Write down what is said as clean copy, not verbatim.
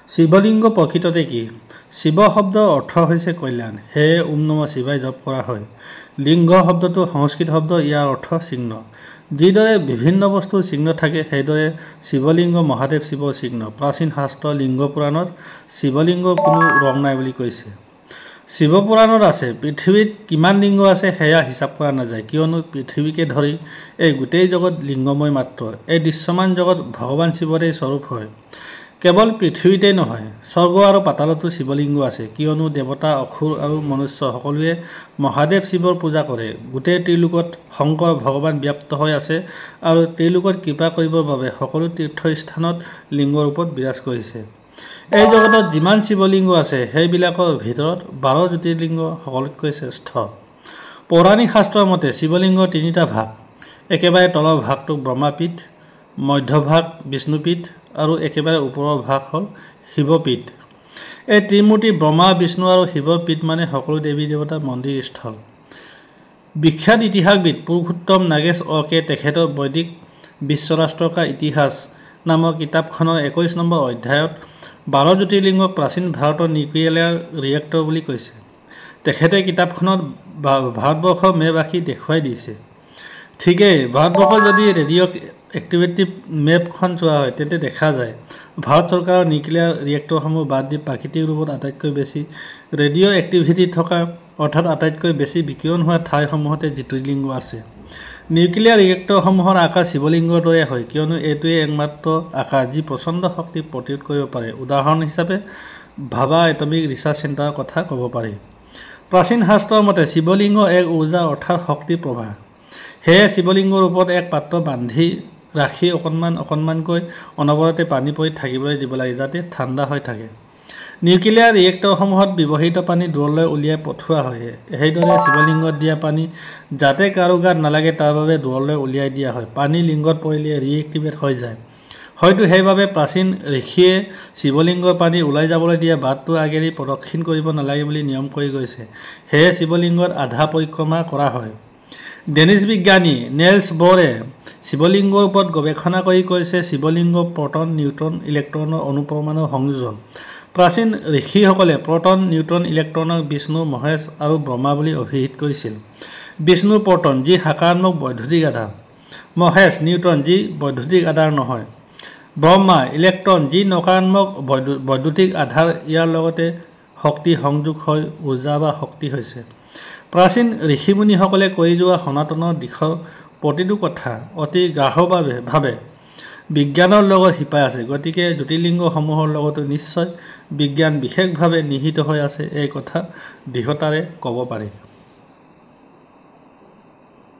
শিৱলিংগ প্ৰকৃততে কি? শিৱ শব্দৰ অৰ্থ হৈছে কল্যাণ, সেয়ে ওম নমঃ শিৱায় জপ কৰা হয়। লিংগ শব্দটো সংস্কৃত শব্দ, ইয়াৰ অৰ্থ চিহ্ন। যিদৰে বিভিন্ন বস্তুৰ চিহ্ন থাকে, সেইদৰে শিৱলিংগ মহাদেৱ শিৱৰ চিহ্ন। প্ৰাচীন শাস্ত্ৰ লিংগ পুৰাণত শিৱলিংগৰ কোনো ৰং নাই বুলি কৈছে। শিৱপুৰাণত আছে, পৃথিৱীত কিমান লিংগ আছে সেয়া হিচাপ কৰা নাযায়, কিয়নো পৃথিৱীকে ধৰি এই গোটেই জগত লিংগময় মাত্ৰ। এই দৃশ্যমান জগত ভগৱান শিৱৰে স্বৰূপ হয়। কেৱল পৃথিৱীতেই নহয়, স্বৰ্গ আৰু পাতালতো শিৱলিংগ আছে, কিয়নো দেৱতা, অসুৰ আৰু মনুষ্য সকলোৱে মহাদেৱ শিৱৰ পূজা কৰে। গোটেই ত্ৰিলোকত শংকৰ ভগৱান ব্যাপ্ত হৈ আছে আৰু ত্ৰিলোকত কৃপা কৰিবৰ বাবে সকলো তীৰ্থস্থানত লিংগ ৰূপত বিৰাজ কৰিছে। এই জগতত যিমান শিৱলিংগ আছে, সেইবিলাকৰ ভিতৰত 12 জ্যোতিৰ্লিংগ সকলোতকৈ শ্ৰেষ্ঠ। পৌৰাণিক শাস্ত্ৰৰ মতে শিৱলিংগৰ 3টা ভাগ। একেবাৰে তলৰ ভাগটোক ব্ৰহ্মাপীঠ, মধ্যভাগ বিষ্ণুপীঠ আৰু একেবাৰে ওপৰৰ ভাগ হ'ল শিৱপীঠ। এই ত্ৰিমূৰ্তি ব্ৰহ্মা, বিষ্ণু আৰু শিৱৰ পীঠ মানে সকলো দেৱী দেৱতাৰ মন্দিৰ স্থল। বিখ্যাত ইতিহাসবিদ পুৰুষোত্তম নাগেশ অৰ্কে তেখেতৰ বৈদিক বিশ্বৰাষ্ট্ৰ কা ইতিহাস নামৰ কিতাপখনৰ 21 নম্বৰ অধ্যায়ত 12 জ্যোতিৰ্লিংগক প্ৰাচীন ভাৰতৰ নিউক্লিয়াৰ ৰিয়েক্টৰ বুলি কৈছে। তেখেতে কিতাপখনত ভাৰতবৰ্ষৰ মেপ আঁকি দেখুৱাই দিছে। ঠিকেই, ভাৰতবৰ্ষৰ যদি ৰেডিঅ' এক্টিভিটি মেপখন চোৱা হয়, তেন্তে দেখা যায় ভাৰত চৰকাৰৰ নিউক্লিয়াৰ ৰিয়েক্টৰসমূহ বাদ দি প্ৰাকৃতিক ৰূপত আটাইতকৈ বেছি ৰেডিঅ' এক্টিভিটি থকা, অৰ্থাৎ আটাইতকৈ বেছি বিকিৰণ হোৱা ঠাইসমূহতে জ্যোতিৰ্লিংগ আছে। নিউক্লিয়াৰ ৰিয়েক্টৰসমূহৰ আকাৰ শিৱলিংগৰ দৰে হয়, কিয়নো এইটোৱে একমাত্ৰ আকাৰ যি প্ৰচণ্ড শক্তিক প্ৰতিৰোধ কৰিব পাৰে। উদাহৰণ হিচাপে ভাবা এটমিক ৰিচাৰ্চ চেণ্টাৰৰ কথা ক'ব পাৰি। প্ৰাচীন শাস্ত্ৰৰ মতে শিৱলিংগ এক ঊৰ্জা অৰ্থাৎ শক্তিৰ প্ৰবাহ। সেয়ে শিৱলিংগৰ ওপৰত এক পাত্ৰ বান্ধি ৰাখি অকণমানকৈ অনবৰতে পানী পৰি থাকিবলৈ দিব লাগে, যাতে ঠাণ্ডা হৈ থাকে। নিউক্লিয়াৰ ৰিয়েক্টৰসমূহত ব্যৱহৃত পানী দূৰলৈ উলিয়াই পঠোৱা হয়। সেইদৰে শিৱলিংগত দিয়া পানী যাতে কাৰো গাত নালাগে তাৰ বাবে দূৰলৈ উলিয়াই দিয়া হয়। পানী লিংগত পৰিলে ৰিএক্টিভেট হৈ যায়। হয়তো সেইবাবে প্ৰাচীন ঋষিয়ে শিৱলিংগৰ পানী ওলাই যাবলৈ দিয়া বাটটো আগেৰি প্ৰদক্ষিণ কৰিব নালাগে বুলি নিয়ম কৰি গৈছে। সেয়ে শিৱলিংগত আধা পৰিক্ৰমা কৰা হয়। ডেনিছ বিজ্ঞানী নেলছ ব'ৰে শিৱলিংগৰ ওপৰত গৱেষণা কৰি কৈছে, শিৱলিংগ প্ৰটন, নিউট্ৰন, ইলেক্ট্ৰনৰ অনুপৰমাণুৰ সংযোজন। প্ৰাচীন ঋষিসকলে প্ৰটন, নিউট্ৰন, ইলেক্ট্ৰনক বিষ্ণু, মহেশ আৰু ব্ৰহ্মা বুলি অভিহিত কৰিছিল। বিষ্ণু প্ৰটন, যি সাকাৰাত্মক বৈদ্যুতিক আধাৰ; মহেশ নিউট্ৰন, যি বৈদ্যুতিক আধাৰ নহয়; ব্ৰহ্মা ইলেক্ট্ৰন, যি নকাৰাত্মক বৈদ্যুতিক আধাৰ। ইয়াৰ লগতে শক্তি সংযোগ হৈ ঊৰ্জা বা শক্তি হৈছে। প্ৰাচীন ঋষিমুনিসকলে কৈ যোৱা সনাতনৰ দিশৰ প্ৰতিটো কথা অতি গাঢ়ভাৱে বিজ্ঞানৰ লগত শিপাই আছে। গতিকে জ্যোতিৰ্লিংগসমূহৰ লগতো নিশ্চয় বিজ্ঞান বিশেষভাৱে নিহিত হৈ আছে, এই কথা দৃঢ়তাৰে ক'ব পাৰি।